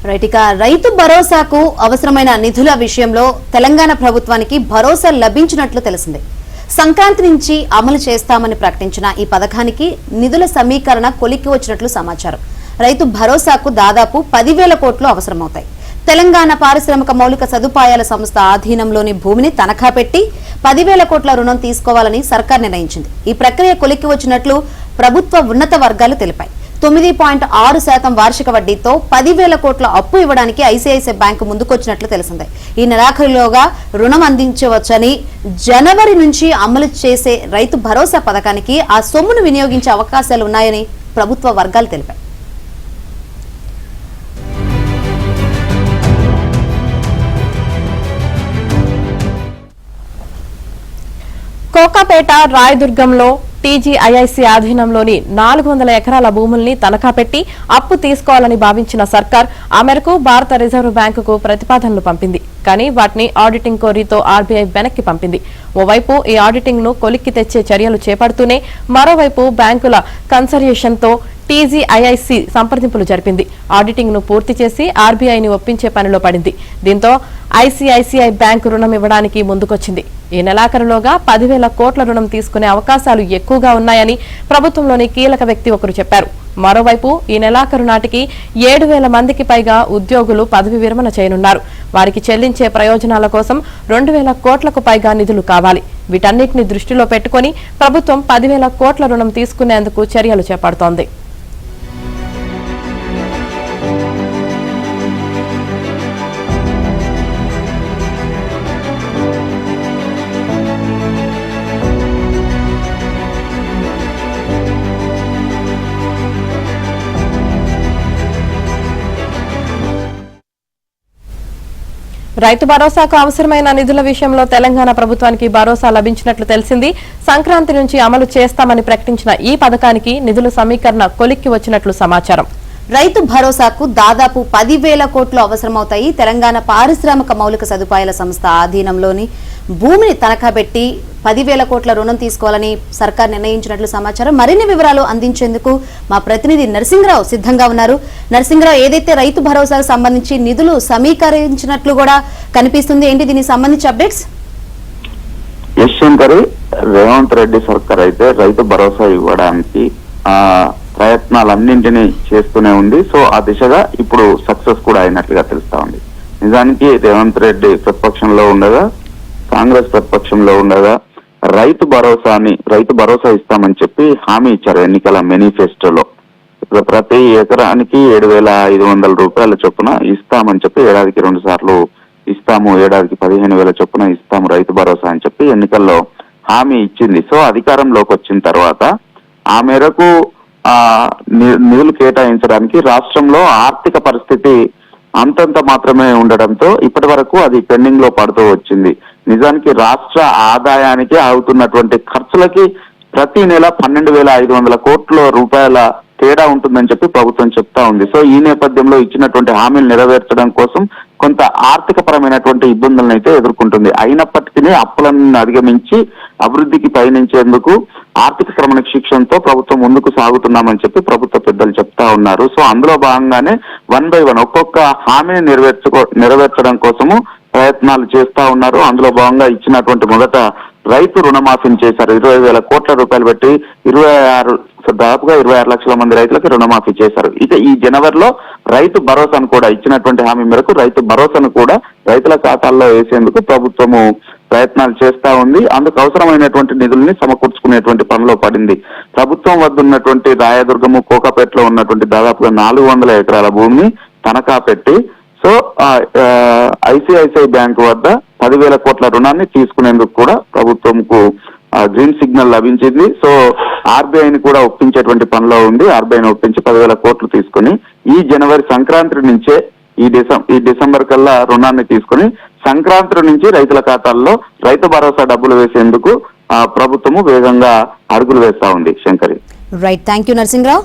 Right, రైతు భరోసాకు అవసరమైన నిధుల విషయంలో తెలంగాణ ప్రభుత్వానికి భరోసా లభించినట్లు తెలిసింది. సంక్రాంతి నుంచి అమలు చేస్తామని ప్రకటించిన ఈ పథకానికి నిధుల సమీకరణ కొలిక్కి వచ్చినట్లు సమాచారం. రైతు భరోసాకు దాదాపు 10,000 కోట్లు అవసరమవుతాయి. తెలంగాణ పారిశ్రామిక మౌలిక సదుపాయాల సంస్థ ఆధీనంలోని భూమిని తనఖా పెట్టి 10,000 కోట్ల రుణం తీసుకోవాలని సర్కార్ నిర్ణయించింది. ఈ ప్రక్రియ కొలిక్కి వచ్చినట్లు ప్రభుత్వ ఉన్నత వర్గాలు తెలిపాయి. 9.6% వార్షిక వడ్డీతో 10,000 కోట్ల అప్పు ఇవ్వడానికి ఐసిఐసిఐ బ్యాంకు ముందుకొచ్చినట్లు తెలిసింది. ఈ నెలాఖరులోగా రుణం అందించవచ్చని, జనవరి నుంచి అమలు చేసే రైతు భరోసా పథకానికి ఆ సొమ్మును వినియోగించే అవకాశాలు ఉన్నాయని ప్రభుత్వ వర్గాలు తెలిపాయి. కోకాపేట రాయదుర్గంలో టీజీఐఐసీ ఆధీనంలోని 400 ఎకరాల భూముల్ని తనఖా పెట్టి అప్పు తీసుకోవాలని భావించిన సర్కార్ ఆ మేరకు భారత రిజర్వ్ బ్యాంకుకు ప్రతిపాదనలు పంపింది. కానీ వాటిని ఆడిటింగ్ కోరీతో ఆర్బీఐ వెనక్కి పంపింది. ఓవైపు ఈ ఆడిటింగ్ ను కొలిక్కి తెచ్చే చర్యలు చేపడుతూనే మరోవైపు బ్యాంకుల కన్సర్యేషన్ తో టీజీఐఐసీ సంప్రదింపులు జరిపింది. ఆడిటింగ్ ను పూర్తి చేసి ఆర్బీఐని ఒప్పించే పనిలో పడింది. దీంతో ఐసిఐసిఐ బ్యాంకు రుణం ఇవ్వడానికి ముందుకొచ్చింది. ఈ నెలాఖరులోగా 10,000 కోట్ల రుణం తీసుకునే అవకాశాలు ఎక్కువగా ఉన్నాయని ప్రభుత్వంలోని కీలక వ్యక్తి ఒకరు చెప్పారు. మరోవైపు ఈ నెలాఖరు నాటికి 7,000 మందికి పైగా ఉద్యోగులు పదవి విరమణ చేయనున్నారు. వారికి చెల్లించే ప్రయోజనాల కోసం 2,000 కోట్లకు పైగా నిధులు కావాలి. వీటన్నిటిని దృష్టిలో పెట్టుకుని ప్రభుత్వం 10,000 కోట్ల రుణం తీసుకునేందుకు చర్యలు చేపడుతోంది. రైతు భరోసాకు అవసరమైన నిధుల విషయంలో తెలంగాణ ప్రభుత్వానికి భరోసా లభించినట్లు తెలిసింది. సంక్రాంతి నుంచి అమలు చేస్తామని ప్రకటించిన ఈ పథకానికి నిధుల సమీకరణ కొలిక్కి వచ్చినట్లు సమాచారం. రైతు భరోసాకు దాదాపు 10,000 కోట్లు అవసరమవుతాయి. తెలంగాణ పారిశ్రామిక మౌలిక సదుపాయాల సంస్థ ఆధీనంలోని భూమిని తనఖా పెట్టి 10,000 కోట్ల రుణం తీసుకోవాలని సర్కార్ నిర్ణయించినట్లు సమాచారం. మరిన్ని వివరాలు అందించేందుకు మా ప్రతినిధి నరసింగరావు సిద్ధంగా ఉన్నారు. నరసింగరావు, ఏదైతే రైతు భరోసాకు సంబంధించి నిధులు సమీకరించినట్లు కూడా కనిపిస్తుంది, ఏంటి దీనికి సంబంధించి అప్డేట్స్? యశ్వంత్, రేవంత్ రెడ్డి సర్కార్ అయితే రైతు భరోసా ఇవ్వడానికి ప్రయత్నాలన్నింటినీ చేస్తూనే ఉంది. సో ఆ దిశగా ఇప్పుడు సక్సెస్ కూడా అయినట్లుగా తెలుస్తా ఉంది. నిజానికి రేవంత్ రెడ్డి ప్రతిపక్షంలో ఉండగా, కాంగ్రెస్ ప్రతిపక్షంలో ఉండగా రైతు భరోసా ఇస్తామని చెప్పి హామీ ఇచ్చారు ఎన్నికల మేనిఫెస్టోలో. ప్రతి ఎకరానికి 7,500 రూపాయల చొప్పున ఇస్తామని చెప్పి, ఏడాదికి 2 సార్లు ఇస్తాము, ఏడాదికి 15,000 చొప్పున ఇస్తాము రైతు భరోసా అని చెప్పి ఎన్నికల్లో హామీ ఇచ్చింది. సో అధికారంలోకి వచ్చిన తర్వాత ఆ మేరకు నిధులు కేటాయించడానికి రాష్ట్రంలో ఆర్థిక పరిస్థితి అంతంత మాత్రమే ఉండడంతో ఇప్పటి వరకు అది పెండింగ్ లో పడుతూ వచ్చింది. నిజానికి రాష్ట్ర ఆదాయానికి అవుతున్నటువంటి ఖర్చులకి ప్రతి నెల 12,500 కోట్ల రూపాయల తేడా ఉంటుందని చెప్పి ప్రభుత్వం చెప్తా ఉంది. సో ఈ నేపథ్యంలో ఇచ్చినటువంటి హామీలు నెరవేర్చడం కోసం కొంత ఆర్థిక పరమైనటువంటి ఇబ్బందులను అయితే ఎదుర్కొంటుంది. అయినప్పటికీ అప్పులను అధిగమించి అభివృద్ధికి పయనించేందుకు ఆర్థిక క్రమశిక్షణతో ప్రభుత్వం ముందుకు సాగుతున్నామని చెప్పి ప్రభుత్వ పెద్దలు చెప్తా ఉన్నారు. సో అందులో భాగంగానే 1 by 1 ఒక్కొక్క హామీని నెరవేర్చడం కోసము ప్రయత్నాలు చేస్తా ఉన్నారు. అందులో భాగంగా ఇచ్చినటువంటి మొదట రైతు రుణమాఫీని చేశారు. 20,000 కోట్ల రూపాయలు పెట్టి దాదాపుగా 26 లక్షల మంది రైతులకు రుణమాఫీ చేశారు. ఇక ఈ జనవరిలో రైతు భరోసాను కూడా ఇచ్చినటువంటి హామీ మేరకు రైతు భరోసాను కూడా రైతుల ఖాతాల్లో వేసేందుకు ప్రభుత్వము ప్రయత్నాలు చేస్తా ఉంది. అందుకు అవసరమైనటువంటి నిధుల్ని సమకూర్చుకునేటువంటి పనిలో పడింది. ప్రభుత్వం వద్ద ఉన్నటువంటి రాయదుర్గము, కోకాపేటలో ఉన్నటువంటి దాదాపుగా 400 ఎకరాల భూమిని తనఖా పెట్టి సో ఐసిఐసిఐ బ్యాంకు వద్ద 10,000 కోట్ల రుణాన్ని తీసుకునేందుకు కూడా ప్రభుత్వంకు గ్రీన్ సిగ్నల్ లభించింది. సో ఆర్బీఐని కూడా ఒప్పించేటువంటి పనిలో ఉంది. ఆర్బీఐని ఒప్పించి 10,000 కోట్లు తీసుకుని ఈ జనవరి సంక్రాంతి నుంచే ఈ డిసెంబర్ కల్లా రుణాన్ని తీసుకుని సంక్రాంతి నుంచి రైతుల ఖాతాల్లో రైతు భరోసా డబ్బులు వేసేందుకు ప్రభుత్వము వేగంగా అడుగులు వేస్తా ఉంది. Shankari, right, thank you Narasingarao.